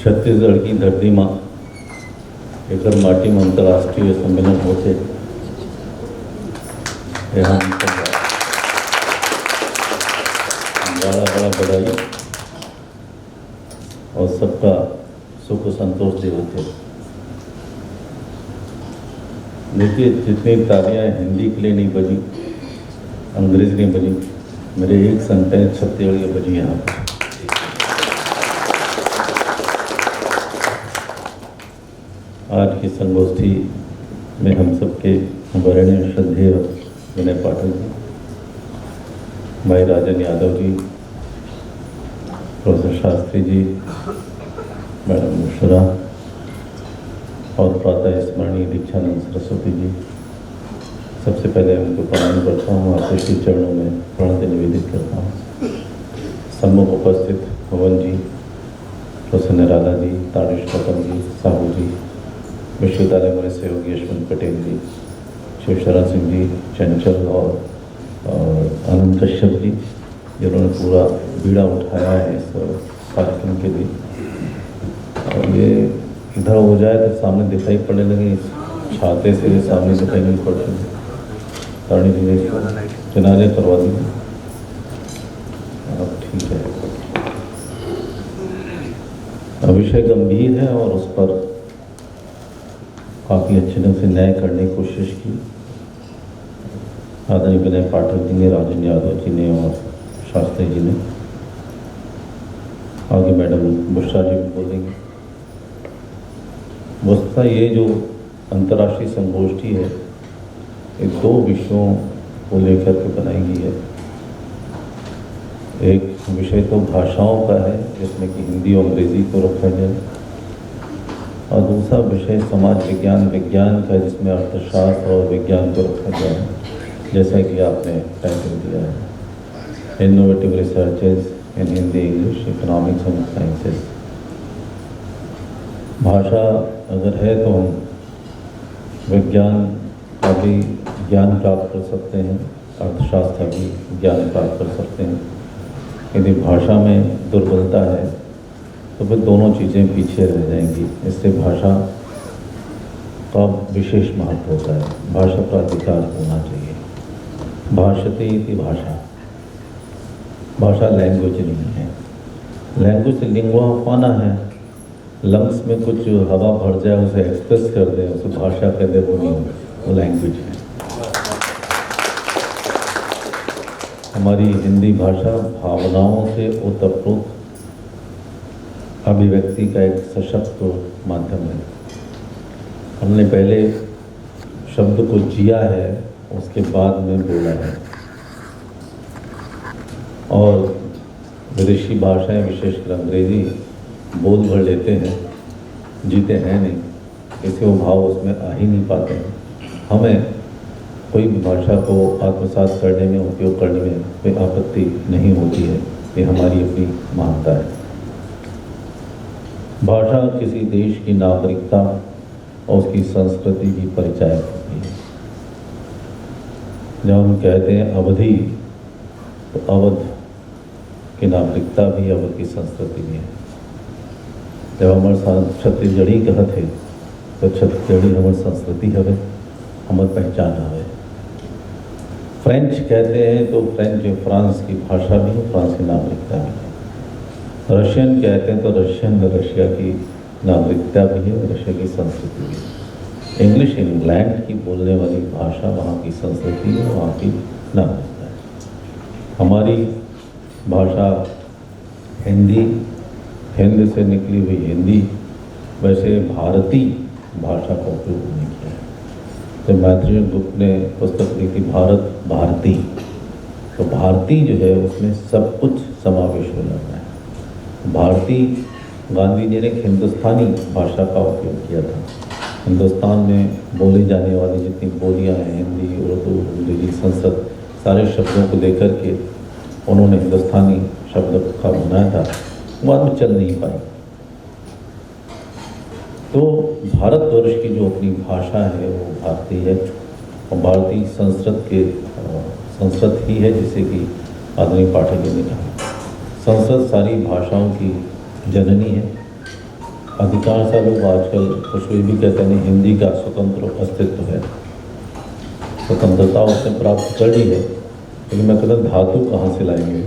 छत्तीसगढ़ की धरती माँ एकर माटी में अंतर्राष्ट्रीय सम्मेलन होते यहाँ बड़ा बड़ा बधाई और सबका सुख संतोष दे होते। देखिए, जितनी तालियां हिंदी के लिए नहीं बजी, अंग्रेजी नहीं बजी, मेरे एक सेंटेंस छत्तीसगढ़ की बजी यहाँ पर। आज की संगोष्ठी में हम सबके वरणीय श्रद्धेय विनय पाठक जी, भाई राजन यादव जी, प्रोफेसर शास्त्री जी, मैडम मिश्रा और प्रातः स्मरणीय दीक्षानंद सरस्वती जी, सबसे पहले उनको प्रणाम करता हूँ। आपके श्री चरणों में प्रणति निवेदित करता हूँ। सम्मुख उपस्थित पवन जी, प्रोफेसर निराला जी, तारिश गौतम जी, साहू जी, विश्वविद्यालय मेरे सहयोगी यशवंत पटेल जी, शिवशरण सिंह जी, चंचल और आनंद कश्यप जी, जिन्होंने पूरा बीड़ा उठाया है इस कार्यक्रम के लिए। और ये इधर हो जाए तो सामने दिखाई पड़ने लगे, छाते से सामने दिखाई नहीं पड़ते। ताड़ी जनाजे करवा दीजिए। अब ठीक है, विषय गंभीर है और उस पर काफ़ी अच्छे ढंग से न्याय करने की कोशिश की। आदरणीय विनय पाठक जी ने, राजन यादव जी ने और शास्त्री जी ने। आगे मैडम बुश्रा जी भी बोलेंगे। वस्तुतः ये जो अंतर्राष्ट्रीय संगोष्ठी है, ये दो विषयों को लेकर के बनाई गई है। एक विषय तो भाषाओं का है, जिसमें कि हिंदी और अंग्रेजी को रखा जाए, और दूसरा विषय समाज विज्ञान का, जिसमें अर्थशास्त्र और विज्ञान को रखा गया है, जैसा कि आपने टाइटल दिया है, innovative researches in Hindi, English, economics and sciences. भाषा अगर है तो हम विज्ञान का भी ज्ञान प्राप्त कर सकते हैं, अर्थशास्त्र का भी ज्ञान प्राप्त कर सकते हैं। यदि भाषा में दुर्बलता है तो फिर दोनों चीज़ें पीछे रह जाएंगी। इससे भाषा का विशेष महत्व होता है। भाषा का अधिकार होना चाहिए। भाषते इति भाषा, भाषा लैंग्वेज नहीं है। लैंग्वेज लिंगुआ फाना है। लंग्स में कुछ हवा भर जाए, उसे एक्सप्रेस कर दे, उसे भाषा कर दे, वो नहीं, वो लैंग्वेज है। हमारी हिंदी भाषा भावनाओं से ओतप्रोत अभिव्यक्ति का एक सशक्त माध्यम है। हमने पहले शब्द को जिया है, उसके बाद में बोला है। और विदेशी भाषाएं, विशेषकर अंग्रेजी, बोल भर लेते हैं, जीते हैं नहीं, इससे वो भाव उसमें आ ही नहीं पाते हैं। हमें कोई भी भाषा को आत्मसात करने में, उपयोग करने में कोई आपत्ति नहीं होती है। ये हमारी अपनी मान्यता है। भाषा किसी देश की नागरिकता और उसकी संस्कृति की परिचायक होती है। जब हम कहते हैं अवधि, तो अवध की नागरिकता भी, अवध की संस्कृति भी है। जब हमारे साथ छत्तीसगढ़ी कहते हैं तो छत्तीसगढ़ी हमारी संस्कृति हवे, हमारी पहचान हवे। फ्रेंच कहते हैं तो फ्रेंच फ्रांस की भाषा भी है, फ्रांस की नागरिकता भी है। रशियन कहते हैं तो रशियन रशिया की नागरिकता भी है, रशिया की संस्कृति भी है। इंग्लिश इंग्लैंड की बोलने वाली भाषा, वहाँ की संस्कृति है, वहाँ की नागरिकता है। हमारी भाषा हिंदी, हिंद से निकली हुई हिंदी, वैसे भारतीय भाषा का उपयोग नहीं किया है। जब मैत्रेय गुप्त ने पुस्तक लिखी भारत भारती, तो भारतीय जो है उसमें सब कुछ समावेश हो जाता है। भारतीय, गांधी जी ने एक हिंदुस्तानी भाषा का उपयोग किया था। हिंदुस्तान में बोली जाने वाली जितनी बोलियां हैं, हिंदी, उर्दू, अंग्रेजी, संस्कृत, सारे शब्दों को लेकर के उन्होंने हिंदुस्तानी शब्द का बनाया था। बाद में चल नहीं पाई। तो भारतवर्ष की जो अपनी भाषा है वो भारतीय है, और भारतीय संस्कृत ही है, जिसे कि आदरणीय पाठक जी ने कहा। संस्कृत सारी भाषाओं की जननी है। अधिकांश लोग आजकल कुछ भी कहते हैं हिंदी का स्वतंत्र अस्तित्व है, स्वतंत्रता उसने प्राप्त कर ली है, लेकिन मैं कहता धातु कहाँ से लाएंगे?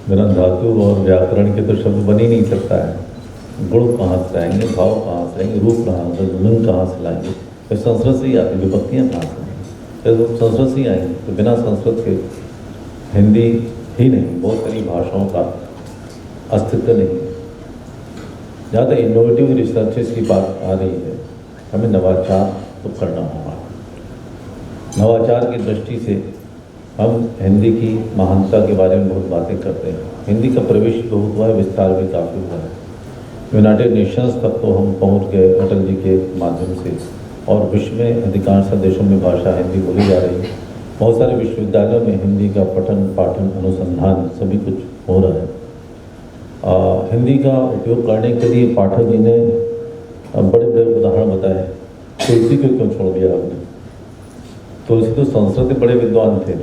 बिना धातु और व्याकरण के तो शब्द बन ही नहीं सकता है। गुण कहाँ से लाएंगे, भाव कहाँ से लाएंगे, रूप कहाँ से, गुण कहाँ से लाएंगे? तो संस्कृत से ही आती, विभक्तियाँ कहाँ से आएंगी? तो संस्कृत से ही आएंगी। तो बिना संस्कृत के हिंदी ही नहीं, बहुत सारी भाषाओं का अस्तित्व नहीं है। जहाँ तक इनोवेटिव रिसर्चेस की बात आ रही है, हमें नवाचार तो करना होगा। नवाचार की दृष्टि से हम हिंदी की महानता के बारे में बहुत बातें करते हैं। हिंदी का प्रवेश बहुत हुआ है, विस्तार भी काफ़ी हुआ है। यूनाइटेड नेशंस तक तो हम पहुंच गए अटल जी के माध्यम से, और विश्व में अधिकांश देशों में भाषा हिंदी बोली जा रही है। बहुत सारे विश्वविद्यालयों में हिंदी का पठन पाठन अनुसंधान सभी कुछ हो रहा है। हिंदी का उपयोग करने के लिए पाठक जी ने बड़े बड़े उदाहरण बताए। तुलसी को क्यों छोड़ दिया आपने? तुलसी तो संस्कृत के बड़े विद्वान थे,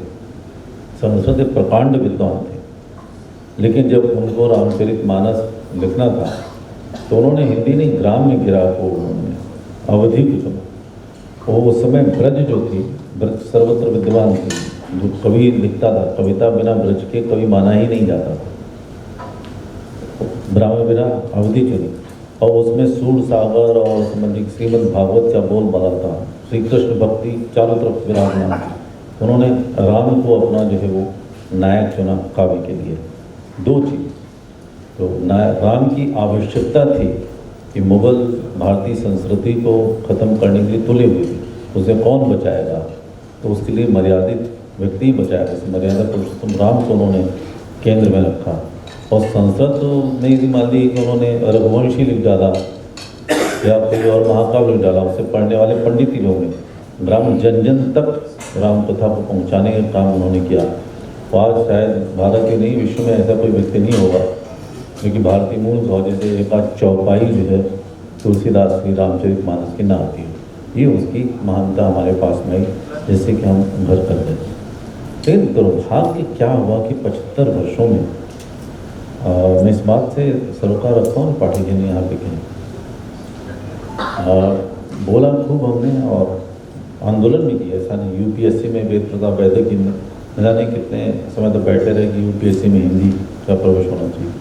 संस्कृत के प्रकांड विद्वान थे, लेकिन जब उनको रामचरितमानस लिखना था तो उन्होंने हिंदी नहीं, ग्राम में गिरा को उन्होंने अवधि को चुना। वो उस समय ब्रज जो थी, ब्रज सर्वत्र विद्वान थी, जो कवि लिखता था, कविता बिना ब्रज के कवि माना ही नहीं जाता था। ब्राह्मण बिना अवधि चुनी, और उसमें सूर सागर और संबंधित श्रीमद् भागवत का बोल बना था। श्री कृष्ण भक्ति चारों तरफ विराजमान थी। उन्होंने राम को अपना जो है वो नायक चुना काव्य के लिए। दो चीज़ तो राम की आवश्यकता थी कि मुगल भारतीय संस्कृति को ख़त्म करने के लिए तुले हुए थे, उसे कौन बचाएगा? तो उसके लिए मर्यादित व्यक्ति बचाएगा। इस मर्यादा पुरुषोत्तम राम को उन्होंने केंद्र में रखा। और संस्कृत ने यदि मान ली कि उन्होंने रघुवंशी लिख डाला या कोई और महाकाव्य लिख डाला, उसे पढ़ने वाले पंडित ही लोग हैं। ग्राम जन जन तक राम कथा को पहुँचाने का काम उन्होंने किया। तो आज शायद भारत के नहीं, विश्व में ऐसा कोई व्यक्ति नहीं होगा क्योंकि भारतीय मूल हो, जैसे एक आध चौपाई जो है तुलसीदास की रामचरितमानस की ना आती है। ये उसकी महानता हमारे पास में आई, जैसे कि हम घर कर रहे थे। लेकिन दुर्भाग्य क्या हुआ कि 75 वर्षों में मैं इस बात से सरोकार रखता हूँ, पाठक जी ने यहाँ पे कहीं बोला खूब हमने और आंदोलन भी किया। ऐसा नहीं, यूपीएससी में वेद प्रताप वैदिक जी न जाने कितने समय तक बैठे रहे कि यूपीएससी में हिंदी का प्रवेश होना चाहिए।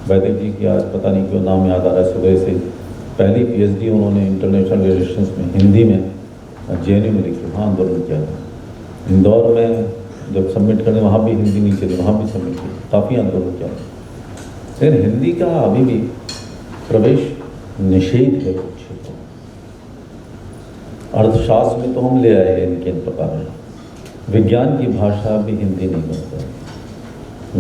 वैदिक जी की आज पता नहीं क्यों नाम याद आ रहा है, सुबह से पहली पीएचडी उन्होंने इंटरनेशनल रिलेशंस में हिंदी में जेएनयू में लिखी, वहाँ आंदोलन किया था। इंदौर में जब सबमिट करने वहाँ भी हिंदी नहीं चली, वहाँ भी सबमिट की, काफ़ी आंदोलन किया। लेकिन हिंदी का अभी भी प्रवेश निषेध है कुछ क्षेत्रों। अर्थशास्त्र में तो हम ले आए हैं इनके प्रकार, विज्ञान की भाषा भी हिंदी नहीं बन पाई,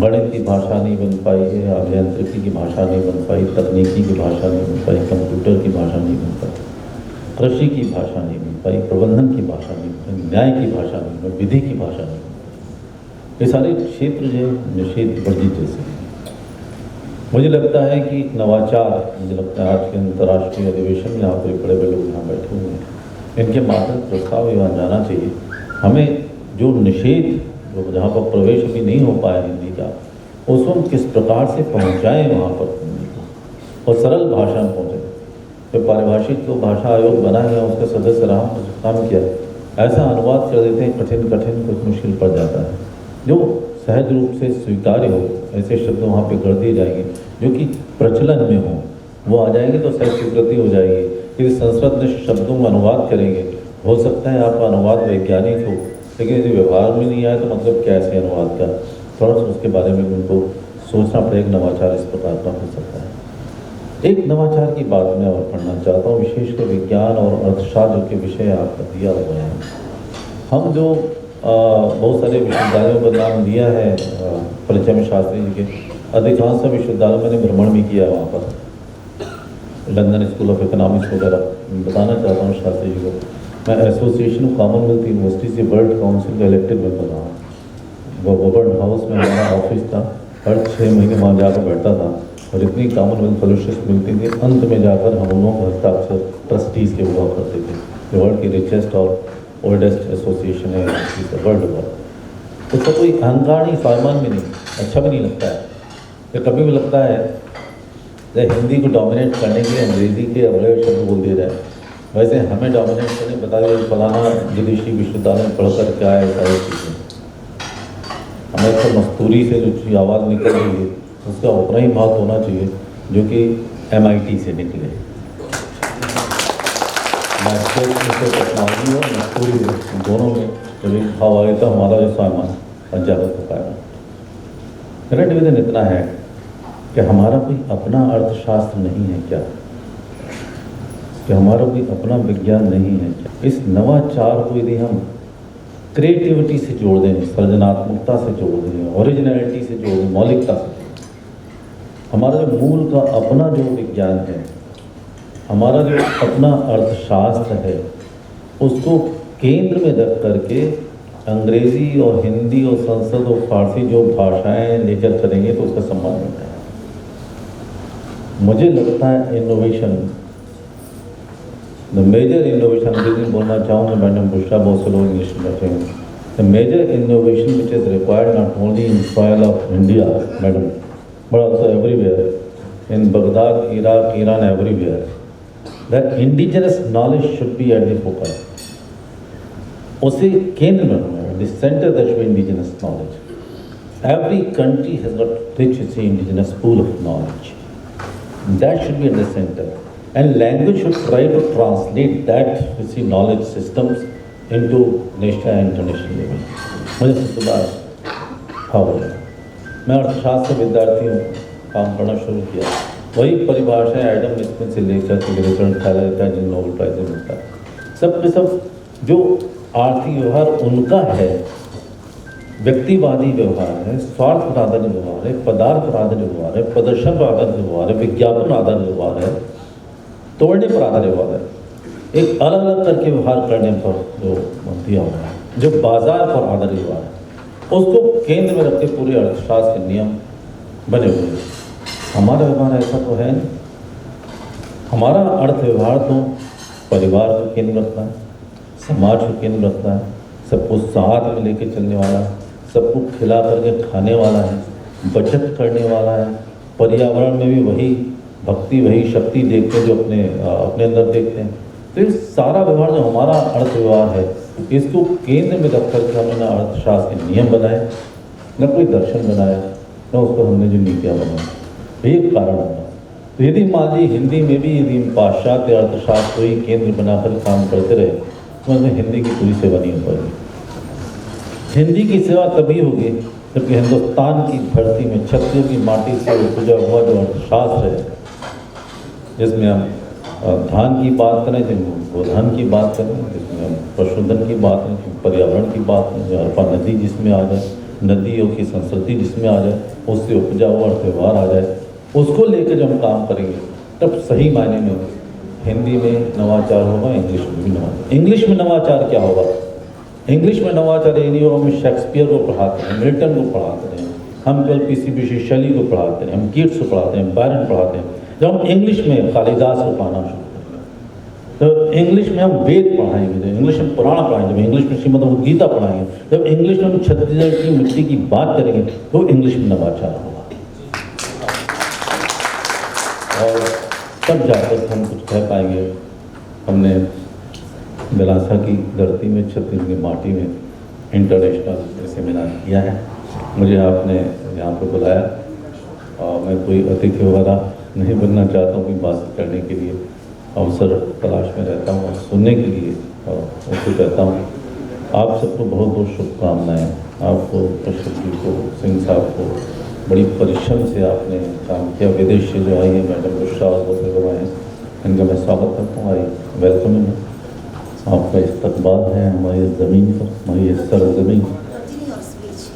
गणित की भाषा नहीं बन पाई है, अभियांत्रिकी की भाषा नहीं बन पाई, तकनीकी की भाषा नहीं बन पाई, कंप्यूटर की भाषा नहीं बन पाई, कृषि की भाषा नहीं बन पाई, प्रबंधन की भाषा नहीं बन पाई, न्याय की भाषा नहीं बन पाई, विधि की भाषा नहीं बन पाई। ये सारे क्षेत्र जो है निषेध वर्जित जैसे हैं। मुझे लगता है कि नवाचार, मुझे लगता है आज के अंतर्राष्ट्रीय अधिवेशन में यहाँ पर बड़े बड़े लोग यहाँ बैठे हुए हैं, इनके माध्यम प्रस्ताव यहाँ जाना चाहिए। हमें जो निषेध, जो जहाँ पर प्रवेश अभी नहीं हो पाया हिंदी का, उसको हम किस प्रकार से पहुँचाएँ वहाँ पर हिंदी को, और सरल भाषा में पहुँचे। जो पारिभाषिक जो भाषा आयोग बना है उसका सदस्य रहा, काम किया, ऐसा अनुवाद कर देते हैं कठिन कठिन, कुछ मुश्किल पड़ जाता है। जो सहज रूप से स्वीकार्य हो ऐसे शब्द वहाँ पे कर दिए जाएंगे, जो कि प्रचलन में हो, वो आ जाएंगे तो सहज स्वीकृति हो जाएगी। यदि संस्कृत शब्दों में अनुवाद करेंगे, हो सकता है आपका अनुवाद वैज्ञानिक हो, लेकिन यदि व्यवहार में नहीं आए तो मतलब क्या ऐसे अनुवाद का, थोड़ा सा उसके बारे में उनको सोचना पड़ेगा। नवाचार इस प्रकार का हो सकता है। एक नवाचार की बात मैं और पढ़ना चाहता हूँ, विशेषकर विज्ञान और अर्थशास्त्र के विषय आपका दिया हुआ है। हम जो बहुत सारे विश्वविद्यालयों का नाम दिया है परिचय में शास्त्री जी के, अधिकांश विश्वविद्यालयों मैंने भ्रमण भी किया वहाँ पर, लंदन स्कूल ऑफ इकोनॉमिक्स वगैरह। बताना चाहता हूँ शास्त्री जी को, मैं एसोसिएशन ऑफ कॉमनवेल्थ यूनिवर्सिटी से वर्ल्ड काउंसिल का इलेक्टेड मेंबर रहा। वो गवर्नमेंट हाउस में हमारा ऑफिस था, हर 6 महीने वहाँ जाकर बैठता था, और इतनी कॉमनवेल्थ फेलोशिप मिलती थी, अंत में जाकर हम लोगों को हस्ताक्षर ट्रस्टीज़ के हुआ करते थे। वर्ल्ड की रिचेस्ट और ओल्डेस्ट एसोसिएशन है वर्ल्ड ओवर। उसका कोई अहंकार नहीं, स्वाभिमान भी नहीं, अच्छा भी नहीं लगता है। ये कभी भी लगता है हिंदी को डोमिनेट करने के लिए अंग्रेज़ी के बड़े शब्द बोल दिए जाए, वैसे हमें डोमिनेट करने बता दिया फलाना विदेशी विश्वविद्यालय में पढ़कर क्या है सारी चीज़ें। हमें तो मस्तूरी से जो आवाज़ निकल रही है उसका उतना ही महत्व होना चाहिए जो कि MIT से निकले। टेक्नोलॉजी और मस्तूरी दोनों में जब एक भाव आए तो हमारा जो सामान जागृत हो पाएगा। मेरा निवेदन इतना है कि हमारा कोई अपना अर्थशास्त्र नहीं है क्या, कि हमारा कोई अपना विज्ञान नहीं है क्या। इस नवाचार को यदि हम क्रिएटिविटी से जोड़ दें, सृजनात्मकता से जोड़ दें, ओरिजिनलिटी से जोड़ दें, मौलिकता से, हमारा जो मूल का अपना जो विज्ञान है, हमारा जो अपना अर्थशास्त्र है, उसको केंद्र में रख करके अंग्रेज़ी और हिंदी और संस्कृत और फारसी जो भाषाएं लेकर करेंगे तो उसका सम्मान मिलता है। मुझे लगता है इनोवेशन, द मेजर इनोवेशन, अंग्रेजी बोलना चाहूँ मैडम बुशरा बहुत से लोग इंग्लिश में बैठे हैं, the major innovation which is required not only in soil of India madam but also everywhere, in Baghdad, Iraq, Iran, everywhere, the indigenous knowledge should be at the focus. उसे केंद्र में रखना है, the centre that should be indigenous knowledge. Every country has got rich indigenous pool of knowledge, that should be at the center, and language should try to translate that knowledge systems into national and international level। मुझे सबसे बड़ा भाव है, मैं अर्थशास्त्र विद्यार्थी हूँ, काम करना शुरू किया, वही परिभाषाएं एडम स्मिथ से लेकर गिरिचरण थैलर का जिन नोबेल प्राइज मिलता है, सब के सब जो आर्थिक व्यवहार उनका है, व्यक्तिवादी व्यवहार है, स्वार्थ पर आधारित व्यवहार है, पदार्थ पर आधारित व्यवहार है, प्रदर्शन पर आधारित व्यवहार है, विज्ञापन आधारित व्यवहार है, तोड़ने पर आधारित व्यवहार है, एक अलग अलग करके व्यवहार करने पर जो दिया हुआ है, जो बाजार पर आधारित व्यवहार है, उसको केंद्र में रखते पूरे अर्थशास्त्र के नियम बने हुए हैं। हमारा व्यवहार ऐसा तो है नहीं। हमारा अर्थ व्यवहार तो परिवार को केंद्र रखता है, समाज को केंद्र रखता है, सबको साथ में लेके चलने वाला है, सबको खिला करके खाने वाला है, बचत करने वाला है, पर्यावरण में भी वही भक्ति वही शक्ति देखते हैं जो अपने अंदर देखते हैं। तो ये सारा व्यवहार जो हमारा अर्थ व्यवहार है, इसको केंद्र में रख करके हमने ना अर्थशास्त्र के नियम बनाए, न कोई दर्शन बनाया, न उसको हमने जो नीतियाँ बनाई। ये कारण होगा। तो यदि मान लीजिए हिंदी में भी यदि पाश्चात्य अर्थशास्त्र ही केंद्र बनाकर काम करते रहे तो हमें हिंदी की पूरी सेवा नहीं हो पाएगी। हिंदी की सेवा तभी होगी जबकि हिंदुस्तान की धरती में छत्तीसगढ़ की माटी से उपजा हुआ जो अर्थशास्त्र है, जिसमें हम धान की बात करें, जिसमें गोधान की बात करें, जिसमें हम पशुधन की बात करें, पर्यावरण की बात करें, जो हरपा नदी जिसमें आ जाए, नदियों की संस्कृति जिसमें आ जाए, उससे उपजा हुआ अर्थव्यवहार आ जाए, उसको लेकर जब हम काम करेंगे तब सही मायने में हिंदी में नवाचार होगा, इंग्लिश में भी नवाचार। इंग्लिश में नवाचार क्या होगा? इंग्लिश में नवाचार ये नहीं होगा हम शेक्सपियर को पढ़ाते हैं, मिल्टन को पढ़ाते हैं, हम कल पीसी शैली को पढ़ाते हैं, हम कीट्स को पढ़ाते हैं, बायरन पढ़ाते हैं। जब हम इंग्लिश में कालिदास को पढ़ाना शुरू करेंगे, तो इंग्लिश में हम वेद पढ़ाएंगे, जब इंग्लिश में पुराण पढ़ाएंगे, जब इंग्लिश में श्रीमद् गीता पढ़ाएंगे, जब इंग्लिश में हम छत्तीसगढ़ की मिट्टी की बात करेंगे तो इंग्लिश में नवाचार होगा। और तब जाकर हम कुछ कह पाएंगे। हमने बिलासा की धरती में, छत्तीसगढ़ की माटी में इंटरनेशनल सेमिनार किया है। मुझे आपने यहाँ पर बुलाया और मैं कोई अतिथि वगैरह नहीं बनना चाहता हूँ, कोई बात करने के लिए अवसर तलाश में रहता हूँ और सुनने के लिए और उसको कहता हूँ। आप सबको बहुत बहुत शुभकामनाएँ। आपको कश्यप जी को, सिंह साहब को, बड़ी परिश्रम से आपने काम किया। विदेश से जो आई है मैडम बुशरा और बहुत से लोग आए हैं, इनका मैं स्वागत करता हूँ। आई वेलकम है। आपका इस्तकबाल है हमारी ज़मीन पर, हमारी सरज़मीन।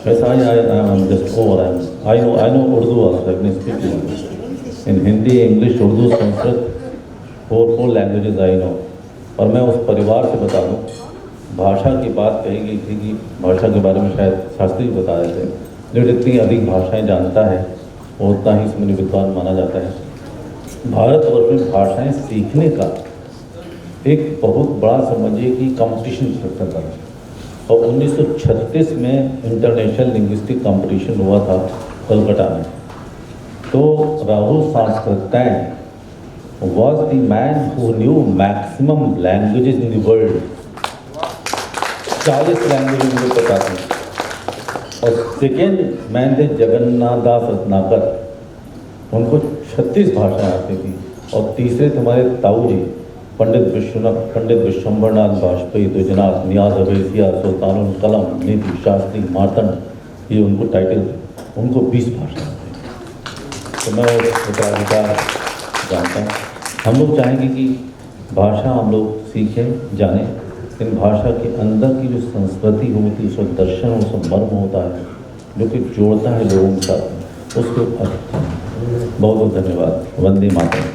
वैसे I am just over I know Urdu also, I can speak in Hindi, English, Urdu, Sanskrit, four languages I know. और मैं उस परिवार से बता दूँ, भाषा की बात कही गई थी कि भाषा के बारे में शायद शास्त्री बता रहे थे, जो जितनी अधिक भाषाएं जानता है वो उतना ही इसमें विद्वान माना जाता है। भारतवर्ष में भाषाएं सीखने का एक बहुत बड़ा समझिए कि कंपटीशन चलता था और 1936 में इंटरनेशनल लिंग्विस्टिक कंपटीशन हुआ था कलकत्ता में। तो राहुल शास्त्रज्ञ was the man who knew maximum languages in the world. 40 language मुझे पता थी। और सेकेंड मैन थे जगन्नाथ दास रत्नाकर, उनको 36 भाषाएं आती थी। और तीसरे थे हमारे ताऊ जी पंडित विश्वम्भरनाथ वाजपेयी, द्विजनाथ, नियाज अवेसिया, सुल्तानुल कलम, नीति शास्त्री, मार्तंड, ये उनको टाइटल थे। उनको 20 भाषाएं थी। तो मैं उत्तराधिकार जानता हूँ। हम लोग चाहेंगे कि भाषा हम लोग सीखें, जानें, इन भाषा के अंदर की जो संस्कृति होती है, उसका दर्शन, उसका मर्म होता है, जो कि जोड़ता है लोगों के साथ, उसके बहुत बहुत धन्यवाद। वंदे मातरम।